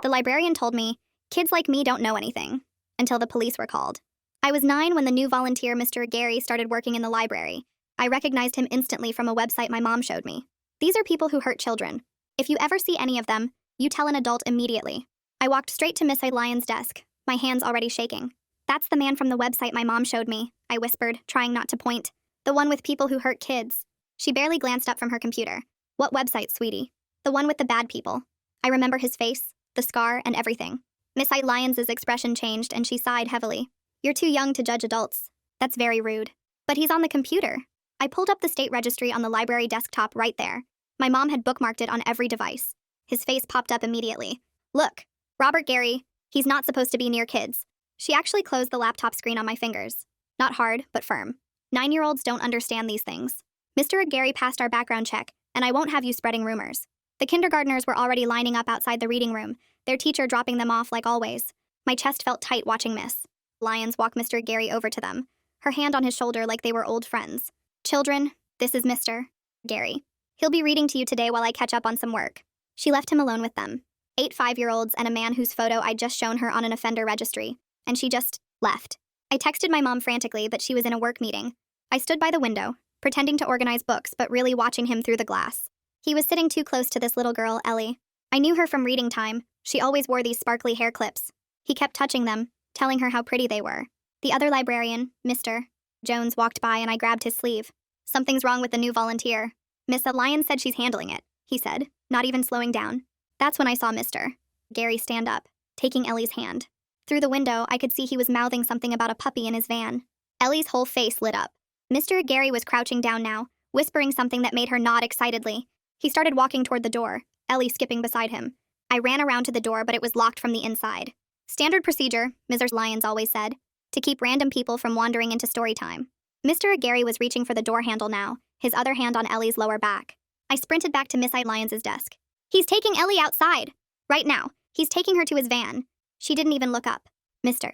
The librarian told me, kids like me don't know anything, until the police were called. I was 9 when the new volunteer, Mr. Gary, started working in the library. I recognized him instantly from a website my mom showed me. These are people who hurt children. If you ever see any of them, you tell an adult immediately. I walked straight to Miss Lyon's desk, my hands already shaking. That's the man from the website my mom showed me, I whispered, trying not to point. The one with people who hurt kids. She barely glanced up from her computer. What website, sweetie? The one with the bad people. I remember his face, the scar, and everything. Miss Lyons' expression changed and she sighed heavily. You're too young to judge adults. That's very rude. But he's on the computer. I pulled up the state registry on the library desktop right there. My mom had bookmarked it on every device. His face popped up immediately. Look, Robert Gary, he's not supposed to be near kids. She actually closed the laptop screen on my fingers. Not hard, but firm. 9-year-olds don't understand these things. Mr. Gary passed our background check, and I won't have you spreading rumors. The kindergartners were already lining up outside the reading room, their teacher dropping them off like always. My chest felt tight watching Miss Lyons walk Mr. Gary over to them, her hand on his shoulder like they were old friends. Children, this is Mr. Gary. He'll be reading to you today while I catch up on some work. She left him alone with them. 8 5-year-olds and a man whose photo I'd just shown her on an offender registry, and she just left. I texted my mom frantically, but she was in a work meeting. I stood by the window, pretending to organize books, but really watching him through the glass. He was sitting too close to this little girl, Ellie. I knew her from reading time. She always wore these sparkly hair clips. He kept touching them, telling her how pretty they were. The other librarian, Mr. Jones, walked by and I grabbed his sleeve. Something's wrong with the new volunteer. Miss Lyons said she's handling it, he said, not even slowing down. That's when I saw Mr. Gary stand up, taking Ellie's hand. Through the window, I could see he was mouthing something about a puppy in his van. Ellie's whole face lit up. Mr. Gary was crouching down now, whispering something that made her nod excitedly. He started walking toward the door, Ellie skipping beside him. I ran around to the door, but it was locked from the inside. Standard procedure, Mrs. Lyons always said, to keep random people from wandering into story time. Mr. Gary was reaching for the door handle now, his other hand on Ellie's lower back. I sprinted back to Miss Lyons' desk. He's taking Ellie outside. Right now. He's taking her to his van. She didn't even look up. Mr.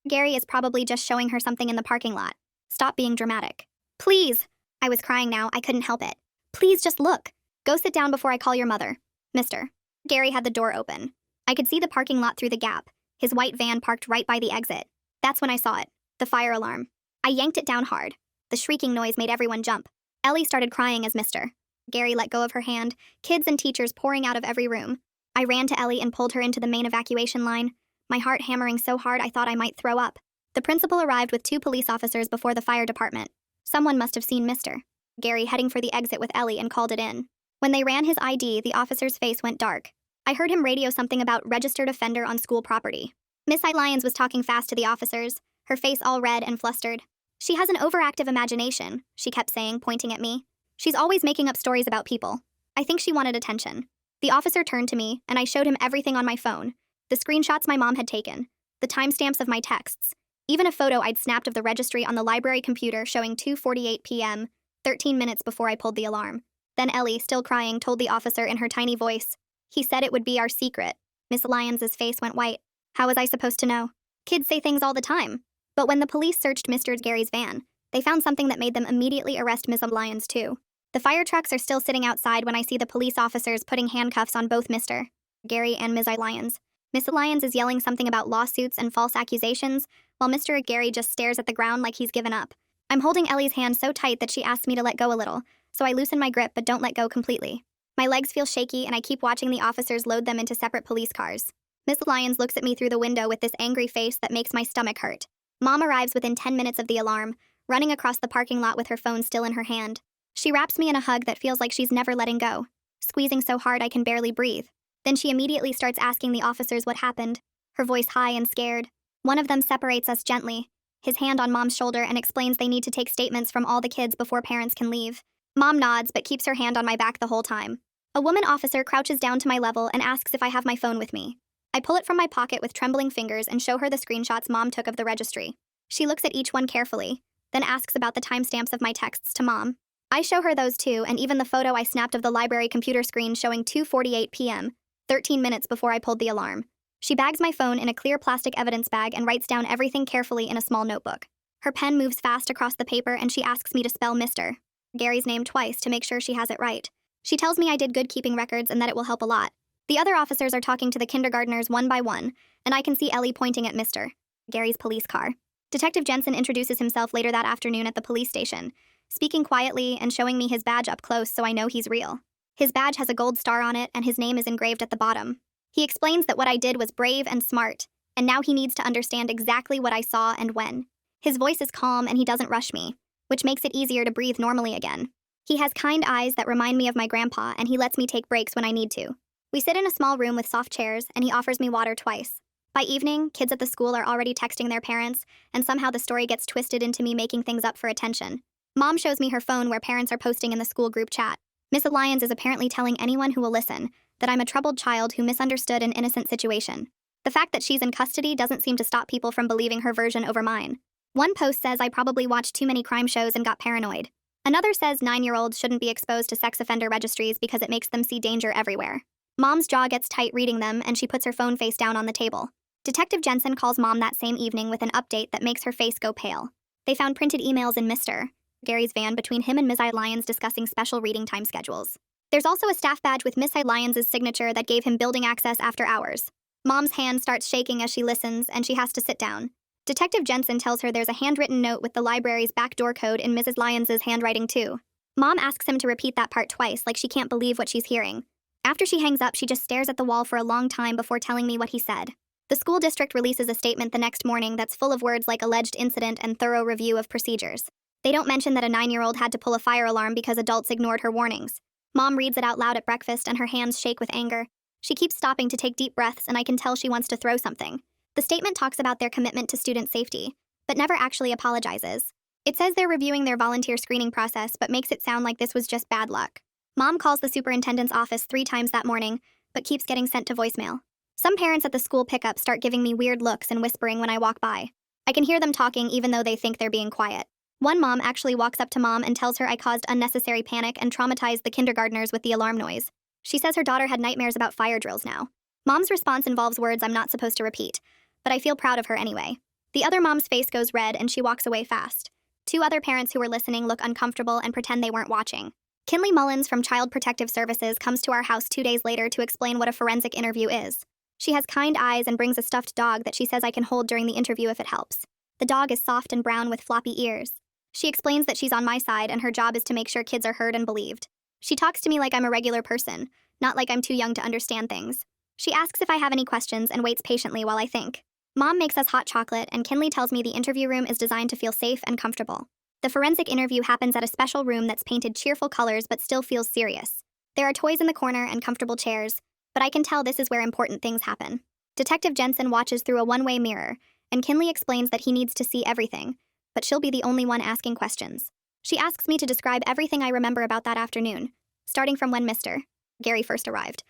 Gary is probably just showing her something in the parking lot. Stop being dramatic. Please. I was crying now. I couldn't help it. Please just look. Go sit down before I call your mother. Mr. Gary had the door open. I could see the parking lot through the gap, his white van parked right by the exit. That's when I saw it. The fire alarm. I yanked it down hard. The shrieking noise made everyone jump. Ellie started crying as Mr. Gary let go of her hand, kids and teachers pouring out of every room. I ran to Ellie and pulled her into the main evacuation line, my heart hammering so hard I thought I might throw up. The principal arrived with 2 police officers before the fire department. Someone must have seen Mr. Gary heading for the exit with Ellie and called it in. When they ran his ID, the officer's face went dark. I heard him radio something about registered offender on school property. Miss Lyons was talking fast to the officers, her face all red and flustered. She has an overactive imagination, she kept saying, pointing at me. She's always making up stories about people. I think she wanted attention. The officer turned to me, and I showed him everything on my phone. The screenshots my mom had taken, the timestamps of my texts, even a photo I'd snapped of the registry on the library computer showing 2:48 p.m., 13 minutes before I pulled the alarm. Then Ellie, still crying, told the officer in her tiny voice. He said it would be our secret. Miss Lyons' face went white. How was I supposed to know? Kids say things all the time. But when the police searched Mr. Gary's van, they found something that made them immediately arrest Miss Lyons too. The fire trucks are still sitting outside when I see the police officers putting handcuffs on both Mr. Gary and Ms. Lyons. Miss Lyons is yelling something about lawsuits and false accusations, while Mr. Gary just stares at the ground like he's given up. I'm holding Ellie's hand so tight that she asks me to let go a little, so I loosen my grip but don't let go completely. My legs feel shaky and I keep watching the officers load them into separate police cars. Miss Lyons looks at me through the window with this angry face that makes my stomach hurt. Mom arrives within 10 minutes of the alarm, running across the parking lot with her phone still in her hand. She wraps me in a hug that feels like she's never letting go, squeezing so hard I can barely breathe. Then she immediately starts asking the officers what happened, her voice high and scared. One of them separates us gently, his hand on Mom's shoulder, and explains they need to take statements from all the kids before parents can leave. Mom nods but keeps her hand on my back the whole time. A woman officer crouches down to my level and asks if I have my phone with me. I pull it from my pocket with trembling fingers and show her the screenshots Mom took of the registry. She looks at each one carefully, then asks about the timestamps of my texts to Mom. I show her those too, and even the photo I snapped of the library computer screen showing 2:48 p.m., 13 minutes before I pulled the alarm. She bags my phone in a clear plastic evidence bag and writes down everything carefully in a small notebook. Her pen moves fast across the paper and she asks me to spell Mr. Gary's name twice to make sure she has it right. She tells me I did good keeping records and that it will help a lot. The other officers are talking to the kindergartners one by one, and I can see Ellie pointing at Mr. Gary's police car. Detective Jensen introduces himself later that afternoon at the police station, speaking quietly and showing me his badge up close so I know he's real. His badge has a gold star on it and his name is engraved at the bottom. He explains that what I did was brave and smart, and now he needs to understand exactly what I saw and when. His voice is calm and he doesn't rush me, which makes it easier to breathe normally again. He has kind eyes that remind me of my grandpa, and he lets me take breaks when I need to. We sit in a small room with soft chairs, and he offers me water twice. By evening, kids at the school are already texting their parents, and somehow the story gets twisted into me making things up for attention. Mom shows me her phone where parents are posting in the school group chat. Miss Lyons is apparently telling anyone who will listen that I'm a troubled child who misunderstood an innocent situation. The fact that she's in custody doesn't seem to stop people from believing her version over mine. One post says I probably watched too many crime shows and got paranoid. Another says 9-year-olds shouldn't be exposed to sex offender registries because it makes them see danger everywhere. Mom's jaw gets tight reading them, and she puts her phone face down on the table. Detective Jensen calls Mom that same evening with an update that makes her face go pale. They found printed emails in Mr. Gary's van between him and Ms. Lyons discussing special reading time schedules. There's also a staff badge with Miss Lyons' signature that gave him building access after hours. Mom's hand starts shaking as she listens, and she has to sit down. Detective Jensen tells her there's a handwritten note with the library's backdoor code in Mrs. Lyons' handwriting too. Mom asks him to repeat that part twice, like she can't believe what she's hearing. After she hangs up, she just stares at the wall for a long time before telling me what he said. The school district releases a statement the next morning that's full of words like alleged incident and thorough review of procedures. They don't mention that a 9-year-old had to pull a fire alarm because adults ignored her warnings. Mom reads it out loud at breakfast and her hands shake with anger. She keeps stopping to take deep breaths, and I can tell she wants to throw something. The statement talks about their commitment to student safety, but never actually apologizes. It says they're reviewing their volunteer screening process, but makes it sound like this was just bad luck. Mom calls the superintendent's office 3 times that morning, but keeps getting sent to voicemail. Some parents at the school pickup start giving me weird looks and whispering when I walk by. I can hear them talking even though they think they're being quiet. One mom actually walks up to Mom and tells her I caused unnecessary panic and traumatized the kindergartners with the alarm noise. She says her daughter had nightmares about fire drills now. Mom's response involves words I'm not supposed to repeat, but I feel proud of her anyway. The other mom's face goes red and she walks away fast. 2 other parents who were listening look uncomfortable and pretend they weren't watching. Kinley Mullins from Child Protective Services comes to our house 2 days later to explain what a forensic interview is. She has kind eyes and brings a stuffed dog that she says I can hold during the interview if it helps. The dog is soft and brown with floppy ears. She explains that she's on my side and her job is to make sure kids are heard and believed. She talks to me like I'm a regular person, not like I'm too young to understand things. She asks if I have any questions and waits patiently while I think. Mom makes us hot chocolate, and Kinley tells me the interview room is designed to feel safe and comfortable. The forensic interview happens at a special room that's painted cheerful colors but still feels serious. There are toys in the corner and comfortable chairs, but I can tell this is where important things happen. Detective Jensen watches through a one-way mirror, and Kinley explains that he needs to see everything, but she'll be the only one asking questions. She asks me to describe everything I remember about that afternoon, starting from when Mr. Gary first arrived.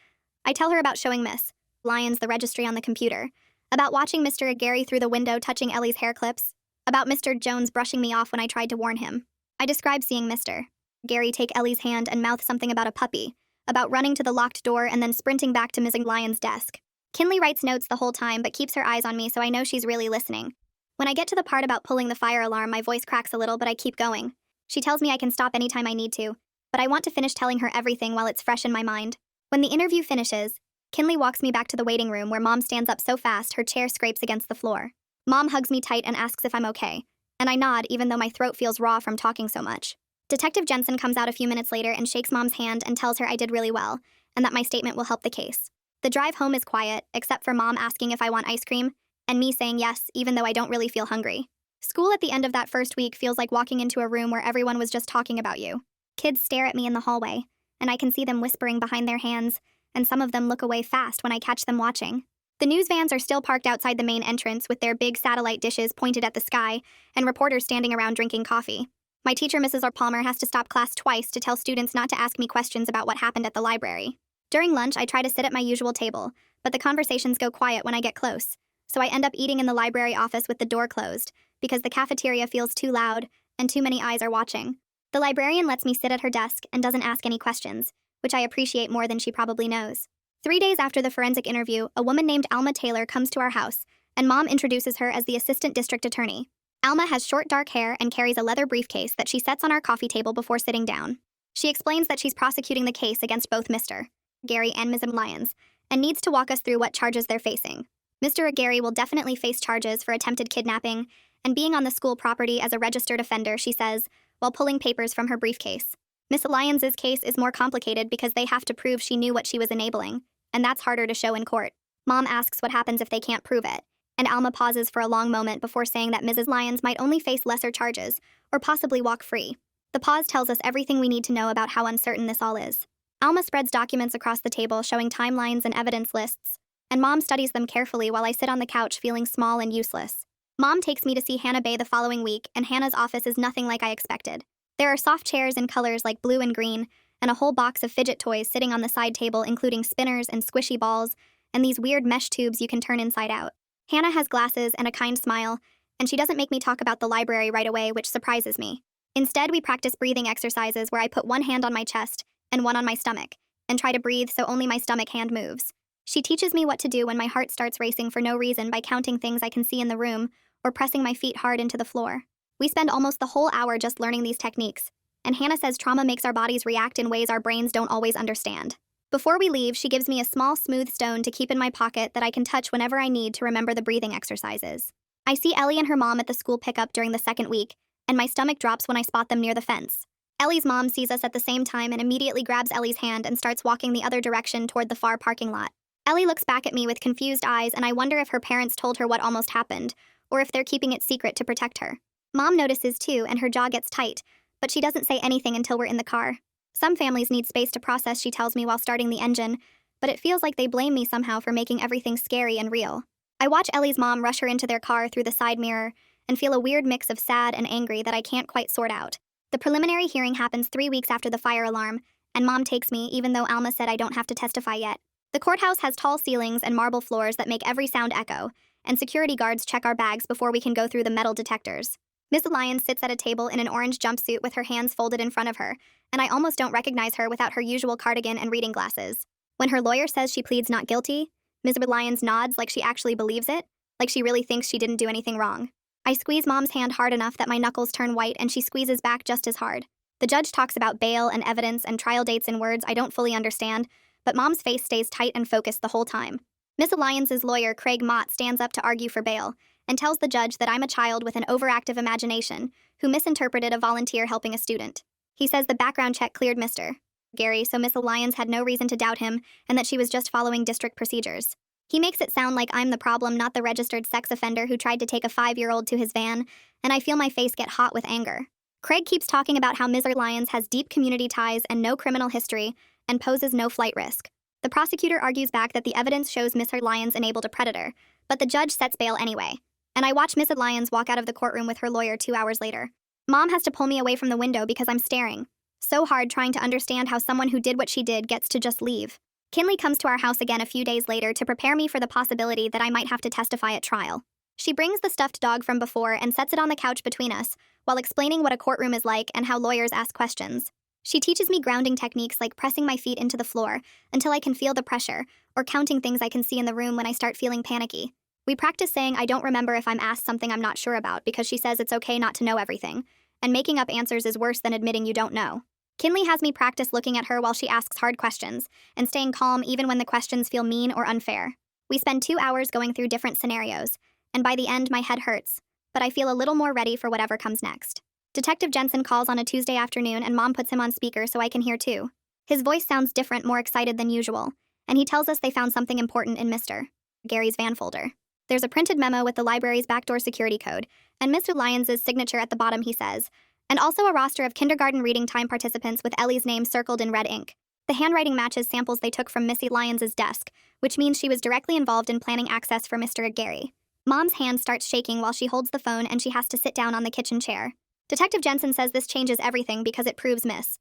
I tell her about showing Miss Lyons the registry on the computer, about watching Mr. Gary through the window touching Ellie's hair clips, about Mr. Jones brushing me off when I tried to warn him. I describe seeing Mr. Gary take Ellie's hand and mouth something about a puppy, about running to the locked door and then sprinting back to Ms. Lyons' desk. Kinley writes notes the whole time but keeps her eyes on me so I know she's really listening. When I get to the part about pulling the fire alarm, my voice cracks a little but I keep going. She tells me I can stop anytime I need to, but I want to finish telling her everything while it's fresh in my mind. When the interview finishes, Kinley walks me back to the waiting room where Mom stands up so fast her chair scrapes against the floor. Mom hugs me tight and asks if I'm okay, and I nod even though my throat feels raw from talking so much. Detective Jensen comes out a few minutes later and shakes Mom's hand and tells her I did really well, and that my statement will help the case. The drive home is quiet, except for Mom asking if I want ice cream, and me saying yes even though I don't really feel hungry. School at the end of that first week feels like walking into a room where everyone was just talking about you. Kids stare at me in the hallway, and I can see them whispering behind their hands, and some of them look away fast when I catch them watching. The news vans are still parked outside the main entrance with their big satellite dishes pointed at the sky and reporters standing around drinking coffee. My teacher, Mrs. Palmer, has to stop class twice to tell students not to ask me questions about what happened at the library. During lunch, I try to sit at my usual table, but the conversations go quiet when I get close, so I end up eating in the library office with the door closed because the cafeteria feels too loud and too many eyes are watching. The librarian lets me sit at her desk and doesn't ask any questions, which I appreciate more than she probably knows. 3 days after the forensic interview, a woman named Alma Taylor comes to our house, and Mom introduces her as the assistant district attorney. Alma has short dark hair and carries a leather briefcase that she sets on our coffee table before sitting down. She explains that she's prosecuting the case against both Mr. Gary and Ms. Lyons, and needs to walk us through what charges they're facing. Mr. Gary will definitely face charges for attempted kidnapping and being on the school property as a registered offender, she says, while pulling papers from her briefcase. Miss Lyons's case is more complicated because they have to prove she knew what she was enabling, and that's harder to show in court. Mom asks what happens if they can't prove it, and Alma pauses for a long moment before saying that Mrs. Lyons might only face lesser charges, or possibly walk free. The pause tells us everything we need to know about how uncertain this all is. Alma spreads documents across the table showing timelines and evidence lists, and Mom studies them carefully while I sit on the couch feeling small and useless. Mom takes me to see Hannah Bay the following week, and Hannah's office is nothing like I expected. There are soft chairs in colors like blue and green, and a whole box of fidget toys sitting on the side table, including spinners and squishy balls, and these weird mesh tubes you can turn inside out. Hannah has glasses and a kind smile, and she doesn't make me talk about the library right away, which surprises me. Instead, we practice breathing exercises where I put one hand on my chest and one on my stomach, and try to breathe so only my stomach hand moves. She teaches me what to do when my heart starts racing for no reason by counting things I can see in the room or pressing my feet hard into the floor. We spend almost the whole hour just learning these techniques, and Hannah says trauma makes our bodies react in ways our brains don't always understand. Before we leave, she gives me a small smooth stone to keep in my pocket that I can touch whenever I need to remember the breathing exercises. I see Ellie and her mom at the school pickup during the second week, and my stomach drops when I spot them near the fence. Ellie's mom sees us at the same time and immediately grabs Ellie's hand and starts walking the other direction toward the far parking lot. Ellie looks back at me with confused eyes, and I wonder if her parents told her what almost happened, or if they're keeping it secret to protect her. Mom notices too, and her jaw gets tight, but she doesn't say anything until we're in the car. Some families need space to process, she tells me while starting the engine, but it feels like they blame me somehow for making everything scary and real. I watch Ellie's mom rush her into their car through the side mirror and feel a weird mix of sad and angry that I can't quite sort out. The preliminary hearing happens 3 weeks after the fire alarm, and Mom takes me even though Alma said I don't have to testify yet. The courthouse has tall ceilings and marble floors that make every sound echo, and security guards check our bags before we can go through the metal detectors. Miss Lyons sits at a table in an orange jumpsuit with her hands folded in front of her, and I almost don't recognize her without her usual cardigan and reading glasses. When her lawyer says she pleads not guilty, Ms. Lyons nods like she actually believes it, like she really thinks she didn't do anything wrong. I squeeze Mom's hand hard enough that my knuckles turn white, and she squeezes back just as hard. The judge talks about bail and evidence and trial dates in words I don't fully understand, but Mom's face stays tight and focused the whole time. Miss Lyons's lawyer, Craig Mott, stands up to argue for bail and tells the judge that I'm a child with an overactive imagination who misinterpreted a volunteer helping a student. He says the background check cleared Mr. Gary, so Miss Lyons had no reason to doubt him and that she was just following district procedures. He makes it sound like I'm the problem, not the registered sex offender who tried to take a 5-year-old to his van, and I feel my face get hot with anger. Craig keeps talking about how Ms. Lyons has deep community ties and no criminal history and poses no flight risk. The prosecutor argues back that the evidence shows Ms. Lyons enabled a predator, but the judge sets bail anyway, and I watch Ms. Lyons walk out of the courtroom with her lawyer 2 hours later. Mom has to pull me away from the window because I'm staring so hard trying to understand how someone who did what she did gets to just leave. Kinley comes to our house again a few days later to prepare me for the possibility that I might have to testify at trial. She brings the stuffed dog from before and sets it on the couch between us while explaining what a courtroom is like and how lawyers ask questions. She teaches me grounding techniques like pressing my feet into the floor until I can feel the pressure, or counting things I can see in the room when I start feeling panicky. We practice saying I don't remember if I'm asked something I'm not sure about because she says it's okay not to know everything, and making up answers is worse than admitting you don't know. Kinley has me practice looking at her while she asks hard questions and staying calm even when the questions feel mean or unfair. We spend 2 hours going through different scenarios, and by the end my head hurts, but I feel a little more ready for whatever comes next. Detective Jensen calls on a Tuesday afternoon and Mom puts him on speaker so I can hear too. His voice sounds different, more excited than usual, and he tells us they found something important in Mr. Gary's van folder. There's a printed memo with the library's backdoor security code, and Mr. Lyons' signature at the bottom, he says, and also a roster of kindergarten reading time participants with Ellie's name circled in red ink. The handwriting matches samples they took from Missy Lyons' desk, which means she was directly involved in planning access for Mr. Gary. Mom's hand starts shaking while she holds the phone and she has to sit down on the kitchen chair. Detective Jensen says this changes everything because it proves Miss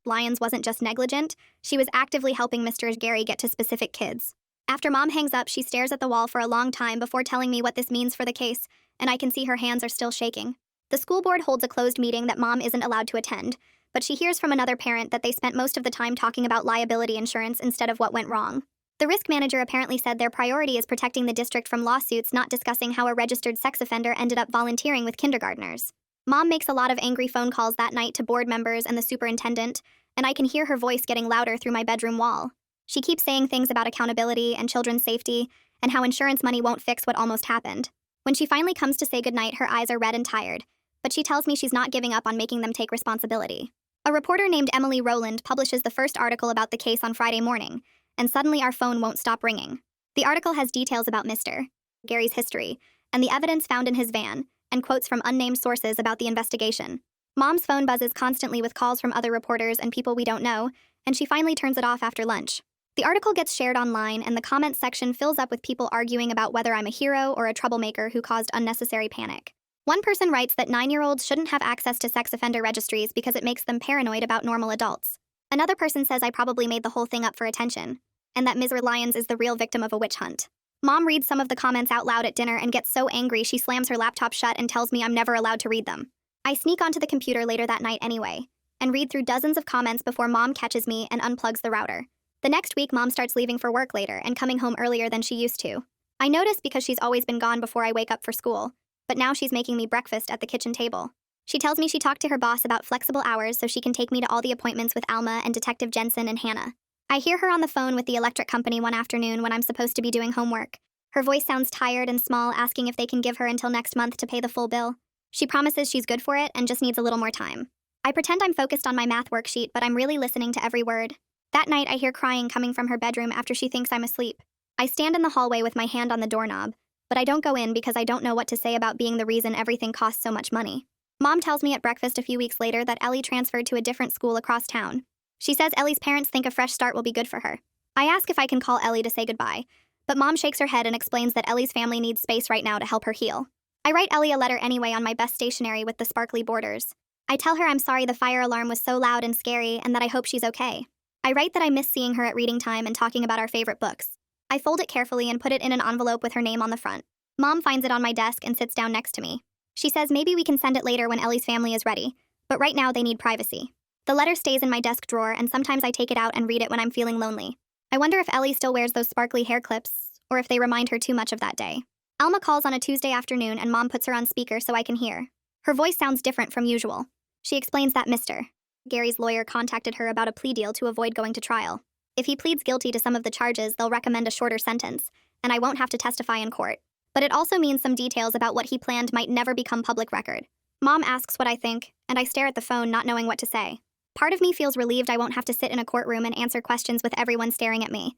Lyons wasn't just negligent, she was actively helping Mr. Gary get to specific kids. After Mom hangs up, she stares at the wall for a long time before telling me what this means for the case, and I can see her hands are still shaking. The school board holds a closed meeting that Mom isn't allowed to attend, but she hears from another parent that they spent most of the time talking about liability insurance instead of what went wrong. The risk manager apparently said their priority is protecting the district from lawsuits, not discussing how a registered sex offender ended up volunteering with kindergartners. Mom makes a lot of angry phone calls that night to board members and the superintendent, and I can hear her voice getting louder through my bedroom wall. She keeps saying things about accountability and children's safety, and how insurance money won't fix what almost happened. When she finally comes to say goodnight, her eyes are red and tired, but she tells me she's not giving up on making them take responsibility. A reporter named Emily Rowland publishes the first article about the case on Friday morning, and suddenly our phone won't stop ringing. The article has details about Mr. Gary's history, and the evidence found in his van, and quotes from unnamed sources about the investigation. Mom's phone buzzes constantly with calls from other reporters and people we don't know, and she finally turns it off after lunch. The article gets shared online, and the comments section fills up with people arguing about whether I'm a hero or a troublemaker who caused unnecessary panic. One person writes that 9-year-olds shouldn't have access to sex offender registries because it makes them paranoid about normal adults. Another person says I probably made the whole thing up for attention, and that Ms. Lyons is the real victim of a witch hunt. Mom reads some of the comments out loud at dinner and gets so angry she slams her laptop shut and tells me I'm never allowed to read them. I sneak onto the computer later that night anyway, and read through dozens of comments before Mom catches me and unplugs the router. The next week, Mom starts leaving for work later and coming home earlier than she used to. I notice because she's always been gone before I wake up for school, but now she's making me breakfast at the kitchen table. She tells me she talked to her boss about flexible hours so she can take me to all the appointments with Alma and Detective Jensen and Hannah. I hear her on the phone with the electric company one afternoon when I'm supposed to be doing homework. Her voice sounds tired and small, asking if they can give her until next month to pay the full bill. She promises she's good for it and just needs a little more time. I pretend I'm focused on my math worksheet, but I'm really listening to every word. That night, I hear crying coming from her bedroom after she thinks I'm asleep. I stand in the hallway with my hand on the doorknob, but I don't go in because I don't know what to say about being the reason everything costs so much money. Mom tells me at breakfast a few weeks later that Ellie transferred to a different school across town. She says Ellie's parents think a fresh start will be good for her. I ask if I can call Ellie to say goodbye, but Mom shakes her head and explains that Ellie's family needs space right now to help her heal. I write Ellie a letter anyway on my best stationery with the sparkly borders. I tell her I'm sorry the fire alarm was so loud and scary and that I hope she's okay. I write that I miss seeing her at reading time and talking about our favorite books. I fold it carefully and put it in an envelope with her name on the front. Mom finds it on my desk and sits down next to me. She says maybe we can send it later when Ellie's family is ready, but right now they need privacy. The letter stays in my desk drawer, and sometimes I take it out and read it when I'm feeling lonely. I wonder if Ellie still wears those sparkly hair clips, or if they remind her too much of that day. Alma calls on a Tuesday afternoon and Mom puts her on speaker so I can hear. Her voice sounds different from usual. She explains that Mr. Gary's lawyer contacted her about a plea deal to avoid going to trial. If he pleads guilty to some of the charges, they'll recommend a shorter sentence, and I won't have to testify in court. But it also means some details about what he planned might never become public record. Mom asks what I think, and I stare at the phone not knowing what to say. Part of me feels relieved I won't have to sit in a courtroom and answer questions with everyone staring at me.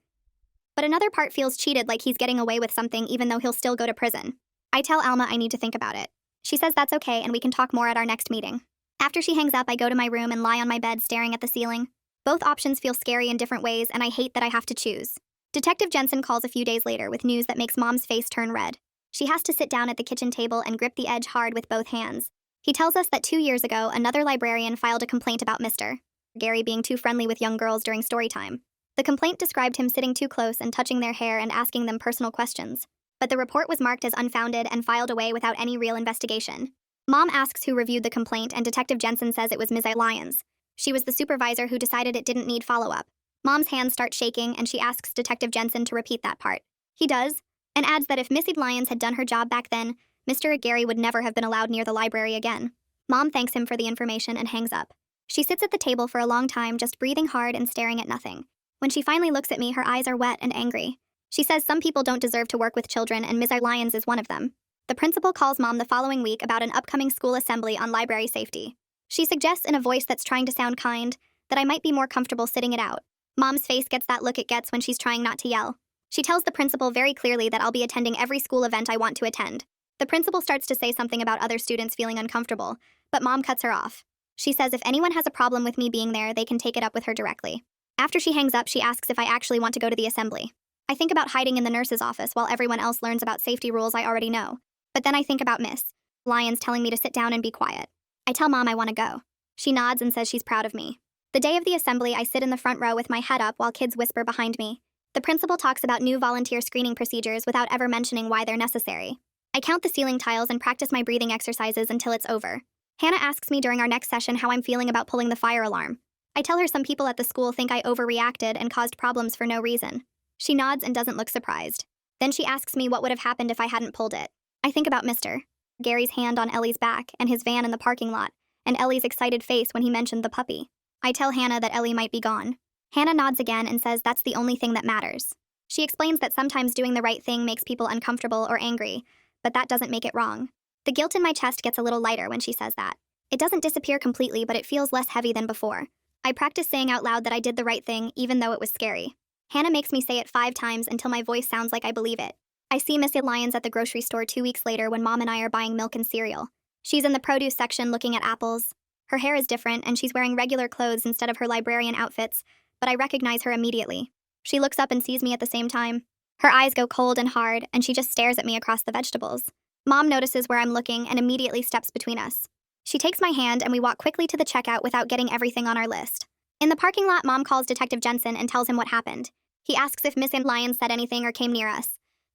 But another part feels cheated, like he's getting away with something even though he'll still go to prison. I tell Alma I need to think about it. She says that's okay and we can talk more at our next meeting. After she hangs up, I go to my room and lie on my bed staring at the ceiling. Both options feel scary in different ways, and I hate that I have to choose. Detective Jensen calls a few days later with news that makes Mom's face turn red. She has to sit down at the kitchen table and grip the edge hard with both hands. He tells us that 2 years ago, another librarian filed a complaint about Mr. Gary being too friendly with young girls during story time. The complaint described him sitting too close and touching their hair and asking them personal questions. But the report was marked as unfounded and filed away without any real investigation. Mom asks who reviewed the complaint, and Detective Jensen says it was Ms. Lyons. She was the supervisor who decided it didn't need follow-up. Mom's hands start shaking, and she asks Detective Jensen to repeat that part. He does, and adds that if Mrs. Lyons had done her job back then, Mr. Gary would never have been allowed near the library again. Mom thanks him for the information and hangs up. She sits at the table for a long time, just breathing hard and staring at nothing. When she finally looks at me, her eyes are wet and angry. She says some people don't deserve to work with children, and Ms. Lyons is one of them. The principal calls Mom the following week about an upcoming school assembly on library safety. She suggests in a voice that's trying to sound kind that I might be more comfortable sitting it out. Mom's face gets that look it gets when she's trying not to yell. She tells the principal very clearly that I'll be attending every school event I want to attend. The principal starts to say something about other students feeling uncomfortable, but Mom cuts her off. She says if anyone has a problem with me being there, they can take it up with her directly. After she hangs up, she asks if I actually want to go to the assembly. I think about hiding in the nurse's office while everyone else learns about safety rules I already know. But then I think about Miss Lyons telling me to sit down and be quiet. I tell Mom I want to go. She nods and says she's proud of me. The day of the assembly, I sit in the front row with my head up while kids whisper behind me. The principal talks about new volunteer screening procedures without ever mentioning why they're necessary. I count the ceiling tiles and practice my breathing exercises until it's over. Hannah asks me during our next session how I'm feeling about pulling the fire alarm. I tell her some people at the school think I overreacted and caused problems for no reason. She nods and doesn't look surprised. Then she asks me what would have happened if I hadn't pulled it. I think about Mr. Gary's hand on Ellie's back and his van in the parking lot, and Ellie's excited face when he mentioned the puppy. I tell Hannah that Ellie might be gone. Hannah nods again and says that's the only thing that matters. She explains that sometimes doing the right thing makes people uncomfortable or angry, but that doesn't make it wrong. The guilt in my chest gets a little lighter when she says that. It doesn't disappear completely, but it feels less heavy than before. I practice saying out loud that I did the right thing, even though it was scary. Hannah makes me say it 5 times until my voice sounds like I believe it. I see Miss Lyons at the grocery store 2 weeks later when Mom and I are buying milk and cereal. She's in the produce section looking at apples. Her hair is different, and she's wearing regular clothes instead of her librarian outfits, but I recognize her immediately. She looks up and sees me at the same time. Her eyes go cold and hard, and she just stares at me across the vegetables. Mom notices where I'm looking and immediately steps between us. She takes my hand and we walk quickly to the checkout without getting everything on our list. In the parking lot, Mom calls Detective Jensen and tells him what happened. He asks if Miss Lyons said anything or came near us.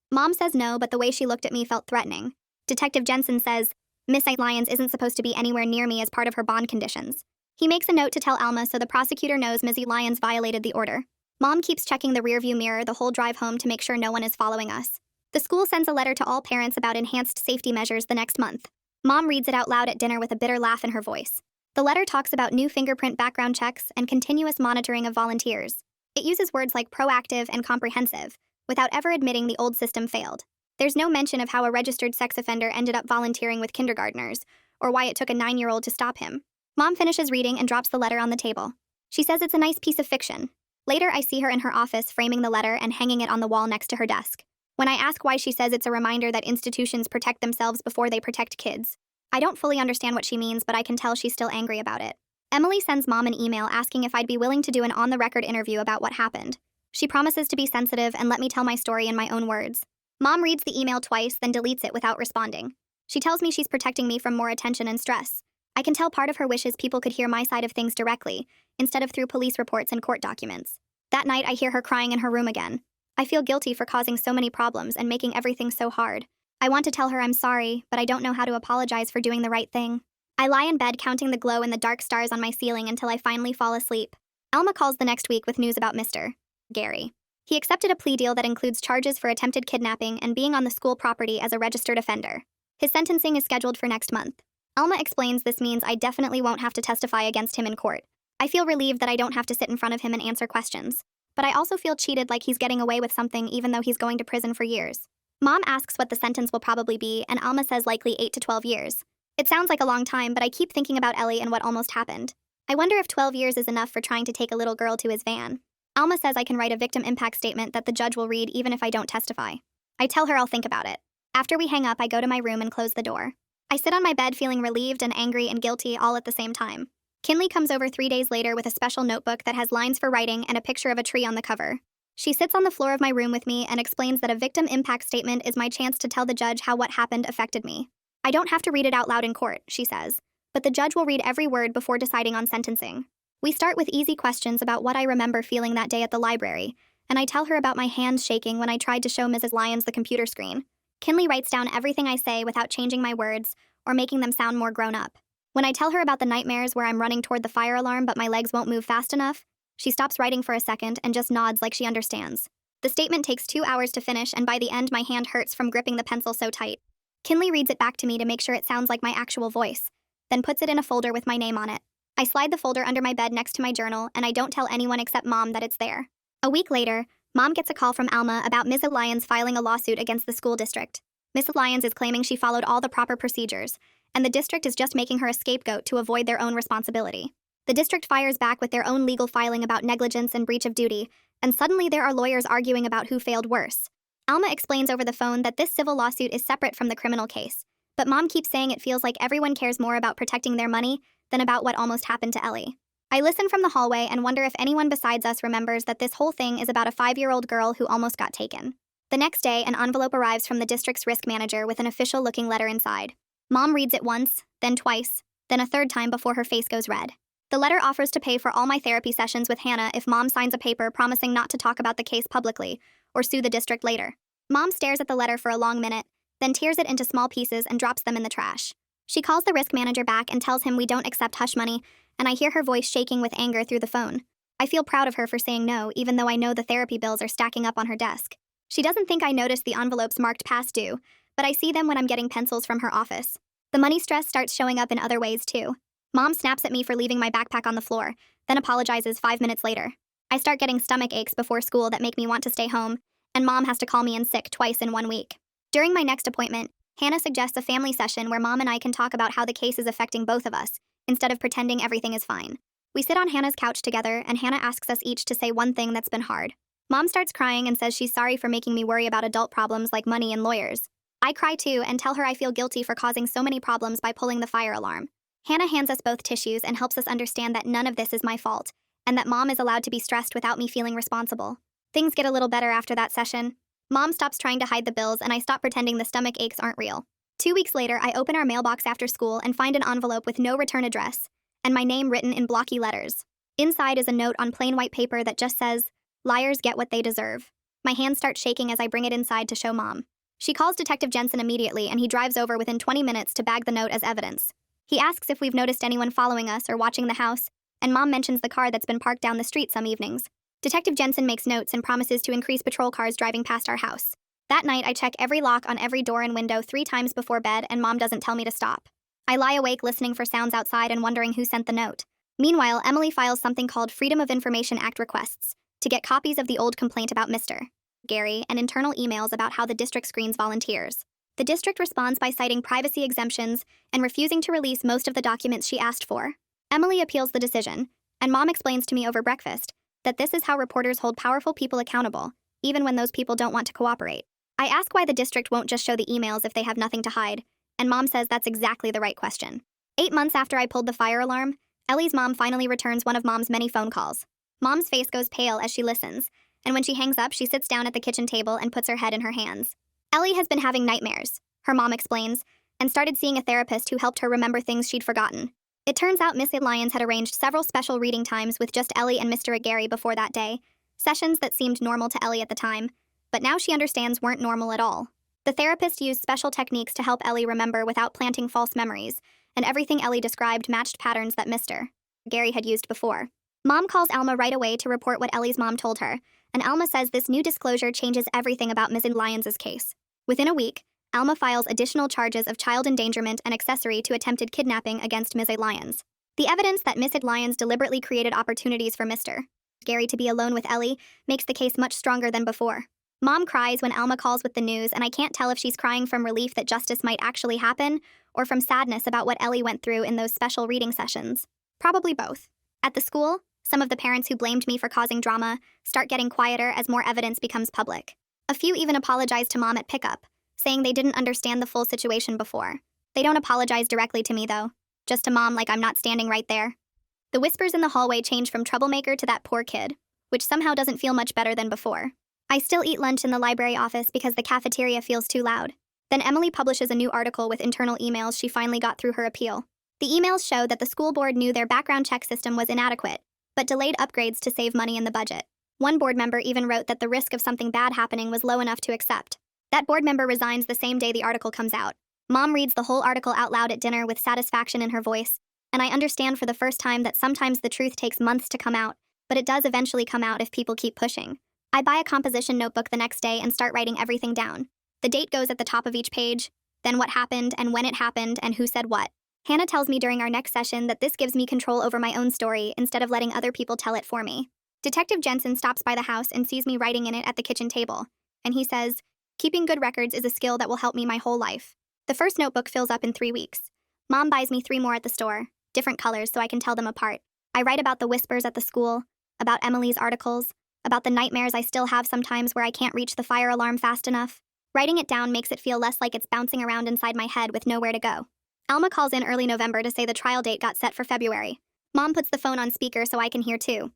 Mom says no, but the way she looked at me felt threatening. Detective Jensen says, Miss Lyons isn't supposed to be anywhere near me as part of her bond conditions. He makes a note to tell Alma so the prosecutor knows Miss Lyons violated the order. Mom keeps checking the rearview mirror the whole drive home to make sure no one is following us. The school sends a letter to all parents about enhanced safety measures the next month. Mom reads it out loud at dinner with a bitter laugh in her voice. The letter talks about new fingerprint background checks and continuous monitoring of volunteers. It uses words like proactive and comprehensive, without ever admitting the old system failed. There's no mention of how a registered sex offender ended up volunteering with kindergartners, or why it took a 9-year-old to stop him. Mom finishes reading and drops the letter on the table. She says it's a nice piece of fiction. Later, I see her in her office framing the letter and hanging it on the wall next to her desk. When I ask why, she says it's a reminder that institutions protect themselves before they protect kids. I don't fully understand what she means, but I can tell she's still angry about it. Emily sends Mom an email asking if I'd be willing to do an on-the-record interview about what happened. She promises to be sensitive and let me tell my story in my own words. Mom reads the email twice, then deletes it without responding. She tells me she's protecting me from more attention and stress. I can tell part of her wishes people could hear my side of things directly, instead of through police reports and court documents. That night, I hear her crying in her room again. I feel guilty for causing so many problems and making everything so hard. I want to tell her I'm sorry, but I don't know how to apologize for doing the right thing. I lie in bed counting the glow in the dark stars on my ceiling until I finally fall asleep. Alma calls the next week with news about Mr. Gary. He accepted a plea deal that includes charges for attempted kidnapping and being on the school property as a registered offender. His sentencing is scheduled for next month. Alma explains this means I definitely won't have to testify against him in court. I feel relieved that I don't have to sit in front of him and answer questions. But I also feel cheated, like he's getting away with something even though he's going to prison for years. Mom asks what the sentence will probably be, and Alma says likely 8 to 12 years. It sounds like a long time, but I keep thinking about Ellie and what almost happened. I wonder if 12 years is enough for trying to take a little girl to his van. Alma says I can write a victim impact statement that the judge will read even if I don't testify. I tell her I'll think about it. After we hang up, I go to my room and close the door. I sit on my bed feeling relieved and angry and guilty all at the same time. Kinley comes over 3 days later with a special notebook that has lines for writing and a picture of a tree on the cover. She sits on the floor of my room with me and explains that a victim impact statement is my chance to tell the judge how what happened affected me. I don't have to read it out loud in court, she says, but the judge will read every word before deciding on sentencing. We start with easy questions about what I remember feeling that day at the library, and I tell her about my hands shaking when I tried to show Mrs. Lyons the computer screen. Kinley writes down everything I say without changing my words or making them sound more grown up. When I tell her about the nightmares where I'm running toward the fire alarm but my legs won't move fast enough, she stops writing for a second and just nods like she understands. The statement takes 2 hours to finish, and by the end my hand hurts from gripping the pencil so tight. Kinley reads it back to me to make sure it sounds like my actual voice, then puts it in a folder with my name on it. I slide the folder under my bed next to my journal, and I don't tell anyone except Mom that it's there. A week later, Mom gets a call from Alma about Miss Lyons filing a lawsuit against the school district. Miss Lyons is claiming she followed all the proper procedures, and the district is just making her a scapegoat to avoid their own responsibility. The district fires back with their own legal filing about negligence and breach of duty, and suddenly there are lawyers arguing about who failed worse. Alma explains over the phone that this civil lawsuit is separate from the criminal case, but Mom keeps saying it feels like everyone cares more about protecting their money than about what almost happened to Ellie. I listen from the hallway and wonder if anyone besides us remembers that this whole thing is about a 5-year-old girl who almost got taken. The next day, an envelope arrives from the district's risk manager with an official-looking letter inside. Mom reads it once, then twice, then a third time before her face goes red. The letter offers to pay for all my therapy sessions with Hannah if Mom signs a paper promising not to talk about the case publicly or sue the district later. Mom stares at the letter for a long minute, then tears it into small pieces and drops them in the trash. She calls the risk manager back and tells him we don't accept hush money, and I hear her voice shaking with anger through the phone. I feel proud of her for saying no, even though I know the therapy bills are stacking up on her desk. She doesn't think I noticed the envelopes marked past due, but I see them when I'm getting pencils from her office. The money stress starts showing up in other ways too. Mom snaps at me for leaving my backpack on the floor, then apologizes 5 minutes later. I start getting stomach aches before school that make me want to stay home, and Mom has to call me in sick twice in 1 week. During my next appointment, Hannah suggests a family session where Mom and I can talk about how the case is affecting both of us, instead of pretending everything is fine. We sit on Hannah's couch together, and Hannah asks us each to say one thing that's been hard. Mom starts crying and says she's sorry for making me worry about adult problems like money and lawyers. I cry too and tell her I feel guilty for causing so many problems by pulling the fire alarm. Hannah hands us both tissues and helps us understand that none of this is my fault, and that Mom is allowed to be stressed without me feeling responsible. Things get a little better after that session. Mom stops trying to hide the bills, and I stop pretending the stomach aches aren't real. 2 weeks later, I open our mailbox after school and find an envelope with no return address, and my name written in blocky letters. Inside is a note on plain white paper that just says, "Liars get what they deserve." My hands start shaking as I bring it inside to show Mom. She calls Detective Jensen immediately, and he drives over within 20 minutes to bag the note as evidence. He asks if we've noticed anyone following us or watching the house, and Mom mentions the car that's been parked down the street some evenings. Detective Jensen makes notes and promises to increase patrol cars driving past our house. That night, I check every lock on every door and window 3 times before bed, and Mom doesn't tell me to stop. I lie awake listening for sounds outside and wondering who sent the note. Meanwhile, Emily files something called Freedom of Information Act requests to get copies of the old complaint about Mr. Gary and internal emails about how the district screens volunteers. The district responds by citing privacy exemptions and refusing to release most of the documents she asked for. Emily appeals the decision, and Mom explains to me over breakfast that this is how reporters hold powerful people accountable, even when those people don't want to cooperate. I ask why the district won't just show the emails if they have nothing to hide, and Mom says that's exactly the right question. 8 months after I pulled the fire alarm, Ellie's mom finally returns one of Mom's many phone calls. Mom's face goes pale as she listens, and when she hangs up, she sits down at the kitchen table and puts her head in her hands. Ellie has been having nightmares, her mom explains, and started seeing a therapist who helped her remember things she'd forgotten. It turns out Miss Lyons had arranged several special reading times with just Ellie and Mr. Gary before that day, sessions that seemed normal to Ellie at the time, but now she understands weren't normal at all. The therapist used special techniques to help Ellie remember without planting false memories, and everything Ellie described matched patterns that Mr. Gary had used before. Mom calls Alma right away to report what Ellie's mom told her, and Alma says this new disclosure changes everything about Ms. Lyons' case. Within a week, Alma files additional charges of child endangerment and accessory to attempted kidnapping against Ms. Lyons. The evidence that Ms. Lyons deliberately created opportunities for Mr. Gary to be alone with Ellie makes the case much stronger than before. Mom cries when Alma calls with the news, and I can't tell if she's crying from relief that justice might actually happen or from sadness about what Ellie went through in those special reading sessions. Probably both. At the school, some of the parents who blamed me for causing drama start getting quieter as more evidence becomes public. A few even apologize to Mom at pickup, saying they didn't understand the full situation before. They don't apologize directly to me, though, just to Mom like I'm not standing right there. The whispers in the hallway change from troublemaker to that poor kid, which somehow doesn't feel much better than before. I still eat lunch in the library office because the cafeteria feels too loud. Then Emily publishes a new article with internal emails she finally got through her appeal. The emails show that the school board knew their background check system was inadequate, but delayed upgrades to save money in the budget. One board member even wrote that the risk of something bad happening was low enough to accept. That board member resigns the same day the article comes out. Mom reads the whole article out loud at dinner with satisfaction in her voice, and I understand for the first time that sometimes the truth takes months to come out, but it does eventually come out if people keep pushing. I buy a composition notebook the next day and start writing everything down. The date goes at the top of each page, then what happened and when it happened and who said what. Hannah tells me during our next session that this gives me control over my own story instead of letting other people tell it for me. Detective Jensen stops by the house and sees me writing in it at the kitchen table, and he says, "Keeping good records is a skill that will help me my whole life." The first notebook fills up in 3 weeks. Mom buys me 3 more at the store, different colors so I can tell them apart. I write about the whispers at the school, about Emily's articles, about the nightmares I still have sometimes where I can't reach the fire alarm fast enough. Writing it down makes it feel less like it's bouncing around inside my head with nowhere to go. Alma calls in early November to say the trial date got set for February. Mom puts the phone on speaker so I can hear too.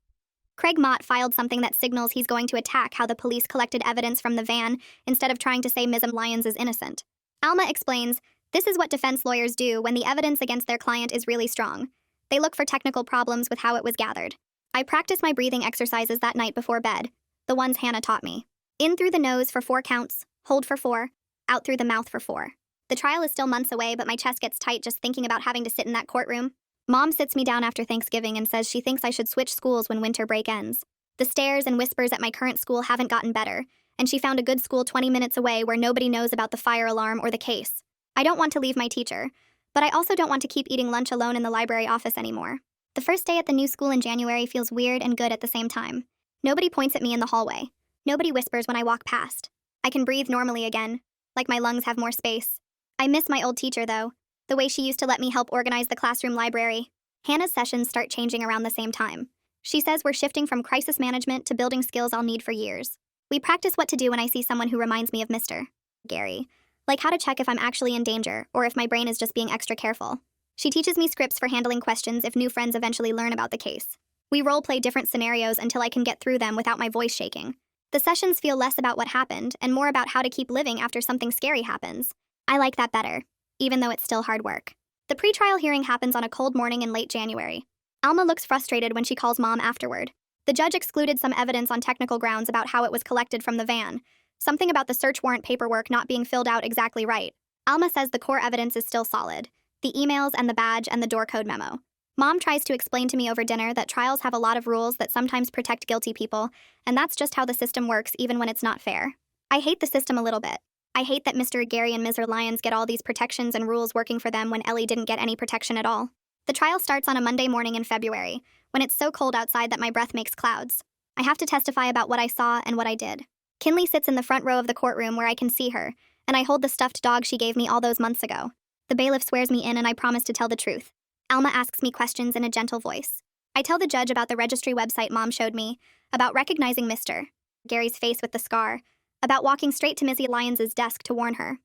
Craig Mott filed something that signals he's going to attack how the police collected evidence from the van instead of trying to say Ms. Lyons is innocent. Alma explains, this is what defense lawyers do when the evidence against their client is really strong. They look for technical problems with how it was gathered. I practice my breathing exercises that night before bed, the ones Hannah taught me. In through the nose for 4 counts, hold for 4, out through the mouth for 4. The trial is still months away, but my chest gets tight just thinking about having to sit in that courtroom. Mom sits me down after Thanksgiving and says she thinks I should switch schools when winter break ends. The stares and whispers at my current school haven't gotten better, and she found a good school 20 minutes away where nobody knows about the fire alarm or the case. I don't want to leave my teacher, but I also don't want to keep eating lunch alone in the library office anymore. The first day at the new school in January feels weird and good at the same time. Nobody points at me in the hallway. Nobody whispers when I walk past. I can breathe normally again, like my lungs have more space. I miss my old teacher, though, the way she used to let me help organize the classroom library. Hannah's sessions start changing around the same time. She says we're shifting from crisis management to building skills I'll need for years. We practice what to do when I see someone who reminds me of Mr. Gary, like how to check if I'm actually in danger or if my brain is just being extra careful. She teaches me scripts for handling questions if new friends eventually learn about the case. We role-play different scenarios until I can get through them without my voice shaking. The sessions feel less about what happened and more about how to keep living after something scary happens. I like that better, even though it's still hard work. The pretrial hearing happens on a cold morning in late January. Alma looks frustrated when she calls Mom afterward. The judge excluded some evidence on technical grounds about how it was collected from the van, something about the search warrant paperwork not being filled out exactly right. Alma says the core evidence is still solid, the emails and the badge and the door code memo. Mom tries to explain to me over dinner that trials have a lot of rules that sometimes protect guilty people, and that's just how the system works even when it's not fair. I hate the system a little bit. I hate that Mr. Gary and Ms. Lyons get all these protections and rules working for them when Ellie didn't get any protection at all. The trial starts on a Monday morning in February, when it's so cold outside that my breath makes clouds. I have to testify about what I saw and what I did. Kinley sits in the front row of the courtroom where I can see her, and I hold the stuffed dog she gave me all those months ago. The bailiff swears me in and I promise to tell the truth. Alma asks me questions in a gentle voice. I tell the judge about the registry website Mom showed me, about recognizing Mr. Gary's face with the scar, about walking straight to Missy Lyons' desk to warn her.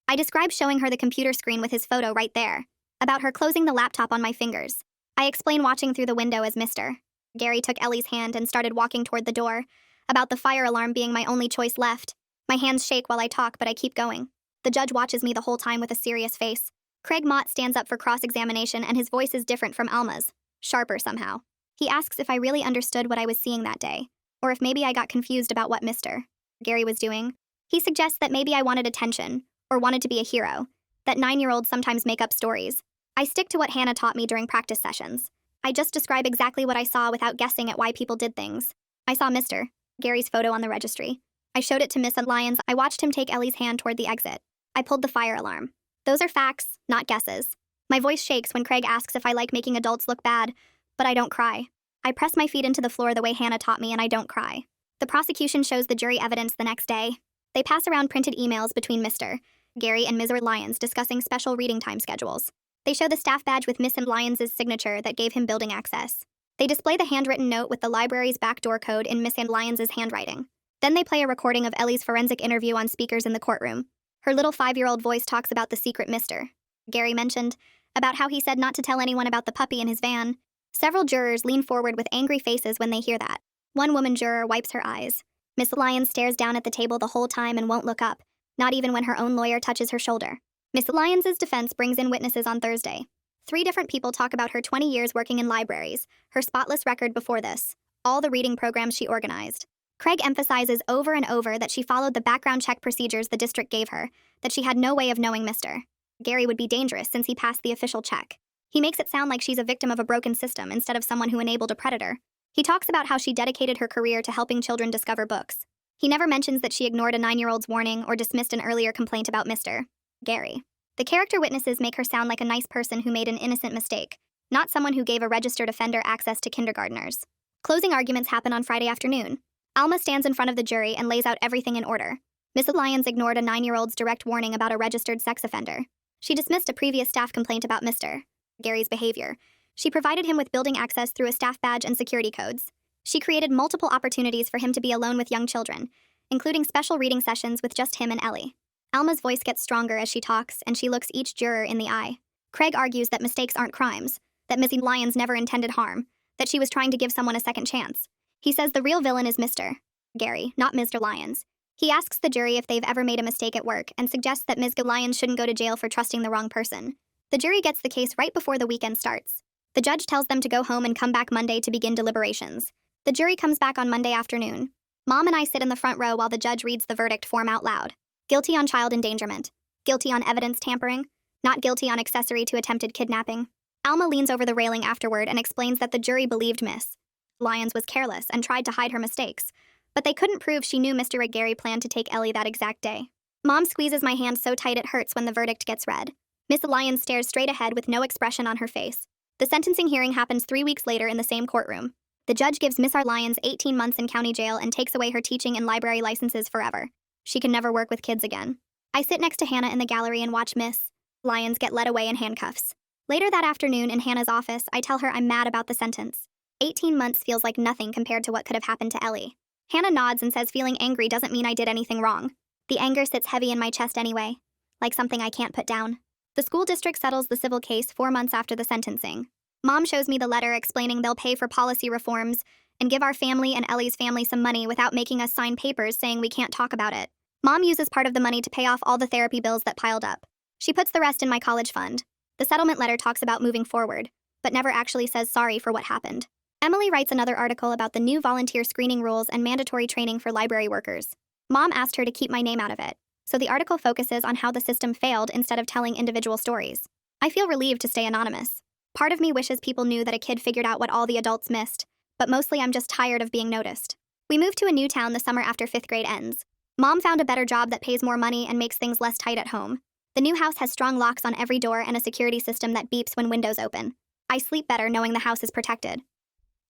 I describe showing her the computer screen with his photo right there, about her closing the laptop on my fingers. I explain watching through the window as Mr. Gary took Ellie's hand and started walking toward the door, about the fire alarm being my only choice left. My hands shake while I talk, but I keep going. The judge watches me the whole time with a serious face. Craig Mott stands up for cross-examination and his voice is different from Alma's, sharper somehow. He asks if I really understood what I was seeing that day, or if maybe I got confused about what Mr. Gary was doing. He suggests that maybe I wanted attention, or wanted to be a hero, that 9-year-olds sometimes make up stories. I stick to what Hannah taught me during practice sessions. I just describe exactly what I saw without guessing at why people did things. I saw Mr. Gary's photo on the registry. I showed it to Miss Lyons. I watched him take Ellie's hand toward the exit. I pulled the fire alarm. Those are facts, not guesses. My voice shakes when Craig asks if I like making adults look bad, but I don't cry. I press my feet into the floor the way Hannah taught me and I don't cry. The prosecution shows the jury evidence the next day. They pass around printed emails between Mr. Gary and Ms. Lyons discussing special reading time schedules. They show the staff badge with Miss Lyons' signature that gave him building access. They display the handwritten note with the library's backdoor code in Miss Lyons' handwriting. Then they play a recording of Ellie's forensic interview on speakers in the courtroom. Her little 5-year-old voice talks about the secret Mr. Gary mentioned, about how he said not to tell anyone about the puppy in his van. Several jurors lean forward with angry faces when they hear that. One woman juror wipes her eyes. Miss Lyons stares down at the table the whole time and won't look up, not even when her own lawyer touches her shoulder. Miss Lyons' defense brings in witnesses on Thursday. 3 different people talk about her 20 years working in libraries, her spotless record before this, all the reading programs she organized. Craig emphasizes over and over that she followed the background check procedures the district gave her, that she had no way of knowing Mr. Gary would be dangerous since he passed the official check. He makes it sound like she's a victim of a broken system instead of someone who enabled a predator. He talks about how she dedicated her career to helping children discover books. He never mentions that she ignored a 9-year-old's warning or dismissed an earlier complaint about Mr. Gary. The character witnesses make her sound like a nice person who made an innocent mistake, not someone who gave a registered offender access to kindergartners. Closing arguments happen on Friday afternoon. Alma stands in front of the jury and lays out everything in order. Miss Lyons ignored a 9-year-old's direct warning about a registered sex offender. She dismissed a previous staff complaint about Mr. Gary's behavior. She provided him with building access through a staff badge and security codes. She created multiple opportunities for him to be alone with young children, including special reading sessions with just him and Ellie. Alma's voice gets stronger as she talks, and she looks each juror in the eye. Craig argues that mistakes aren't crimes, that Miss Lyons never intended harm, that she was trying to give someone a second chance. He says the real villain is Mr. Gary, not Mr. Lyons. He asks the jury if they've ever made a mistake at work and suggests that Ms. Lyons shouldn't go to jail for trusting the wrong person. The jury gets the case right before the weekend starts. The judge tells them to go home and come back Monday to begin deliberations. The jury comes back on Monday afternoon. Mom and I sit in the front row while the judge reads the verdict form out loud. Guilty on child endangerment. Guilty on evidence tampering. Not guilty on accessory to attempted kidnapping. Alma leans over the railing afterward and explains that the jury believed Miss Lyons was careless and tried to hide her mistakes, but they couldn't prove she knew Mr. Gary planned to take Ellie that exact day. Mom squeezes my hand so tight it hurts when the verdict gets read. Miss Lyons stares straight ahead with no expression on her face. The sentencing hearing happens 3 weeks later in the same courtroom. The judge gives Miss R. Lyons 18 months in county jail and takes away her teaching and library licenses forever. She can never work with kids again. I sit next to Hannah in the gallery and watch Miss Lyons get led away in handcuffs. Later that afternoon in Hannah's office, I tell her I'm mad about the sentence. 18 months feels like nothing compared to what could have happened to Ellie. Hannah nods and says feeling angry doesn't mean I did anything wrong. The anger sits heavy in my chest anyway, like something I can't put down. The school district settles the civil case 4 months after the sentencing. Mom shows me the letter explaining they'll pay for policy reforms and give our family and Ellie's family some money without making us sign papers saying we can't talk about it. Mom uses part of the money to pay off all the therapy bills that piled up. She puts the rest in my college fund. The settlement letter talks about moving forward, but never actually says sorry for what happened. Emily writes another article about the new volunteer screening rules and mandatory training for library workers. Mom asked her to keep my name out of it, so the article focuses on how the system failed instead of telling individual stories. I feel relieved to stay anonymous. Part of me wishes people knew that a kid figured out what all the adults missed, but mostly I'm just tired of being noticed. We moved to a new town the summer after 5th grade ends. Mom found a better job that pays more money and makes things less tight at home. The new house has strong locks on every door and a security system that beeps when windows open. I sleep better knowing the house is protected.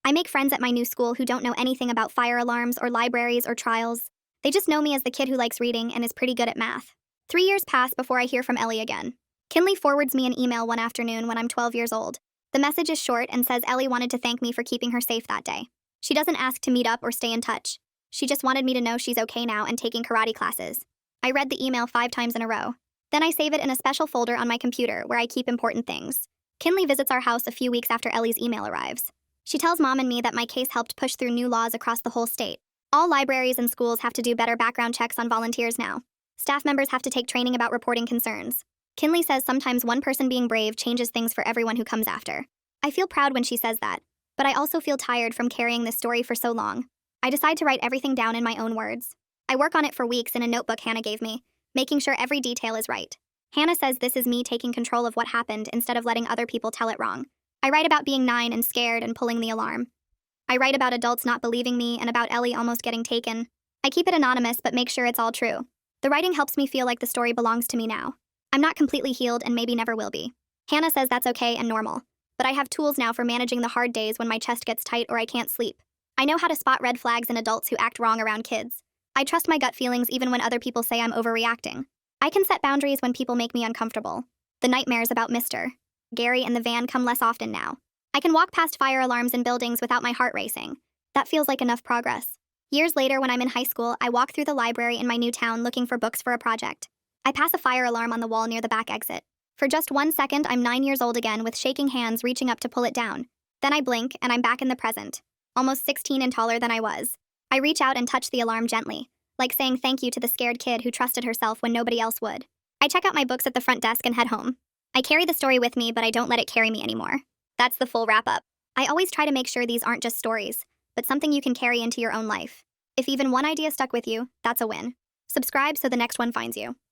I make friends at my new school who don't know anything about fire alarms or libraries or trials. They just know me as the kid who likes reading and is pretty good at math. 3 years pass before I hear from Ellie again. Kinley forwards me an email one afternoon when I'm 12 years old. The message is short and says Ellie wanted to thank me for keeping her safe that day. She doesn't ask to meet up or stay in touch. She just wanted me to know she's okay now and taking karate classes. I read the email 5 times in a row. Then I save it in a special folder on my computer where I keep important things. Kinley visits our house a few weeks after Ellie's email arrives. She tells Mom and me that my case helped push through new laws across the whole state. All libraries and schools have to do better background checks on volunteers now. Staff members have to take training about reporting concerns. Kinley says sometimes one person being brave changes things for everyone who comes after. I feel proud when she says that, but I also feel tired from carrying this story for so long. I decide to write everything down in my own words. I work on it for weeks in a notebook Hannah gave me, making sure every detail is right. Hannah says this is me taking control of what happened instead of letting other people tell it wrong. I write about being 9 and scared and pulling the alarm. I write about adults not believing me and about Ellie almost getting taken. I keep it anonymous but make sure it's all true. The writing helps me feel like the story belongs to me now. I'm not completely healed and maybe never will be. Hannah says that's okay and normal, but I have tools now for managing the hard days when my chest gets tight or I can't sleep. I know how to spot red flags in adults who act wrong around kids. I trust my gut feelings even when other people say I'm overreacting. I can set boundaries when people make me uncomfortable. The nightmares about Mr. Gary and the van come less often now. I can walk past fire alarms in buildings without my heart racing. That feels like enough progress. Years later, when I'm in high school, I walk through the library in my new town looking for books for a project. I pass a fire alarm on the wall near the back exit. For just 1 second, I'm 9 years old again with shaking hands reaching up to pull it down. Then I blink, and I'm back in the present. Almost 16 and taller than I was. I reach out and touch the alarm gently, like saying thank you to the scared kid who trusted herself when nobody else would. I check out my books at the front desk and head home. I carry the story with me, but I don't let it carry me anymore. That's the full wrap-up. I always try to make sure these aren't just stories, but something you can carry into your own life. If even one idea stuck with you, that's a win. Subscribe so the next one finds you.